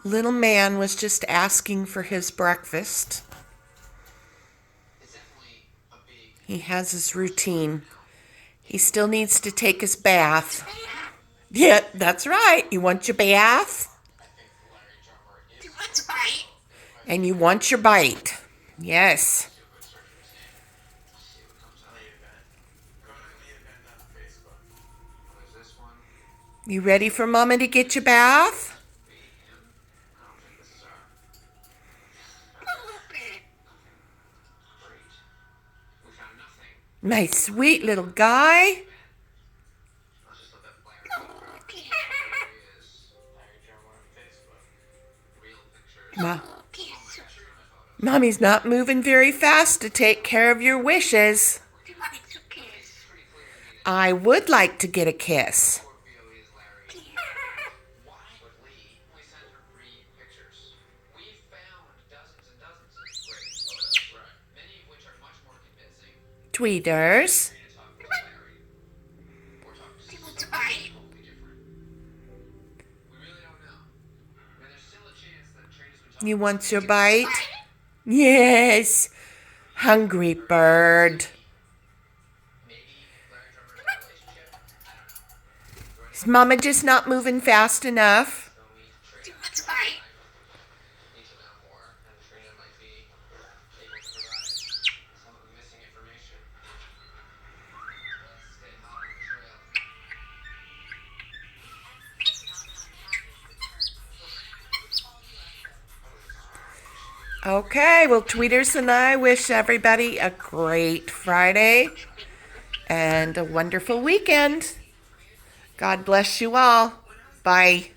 Little man was just asking for his breakfast. He has his routine. He still needs to take his bath. Yeah, that's right. You want your bath? And you want your bite. Yes. You ready for Mama to get your bath? My sweet little guy. Ma- Mommy's not moving very fast to take care of your wishes. I would like to get a kiss. Tweeters. You want your bite? Yes. Hungry bird. Is Mama just not moving fast enough? Okay, well, Tweeters and I wish everybody a great Friday and a wonderful weekend. God bless you all. Bye.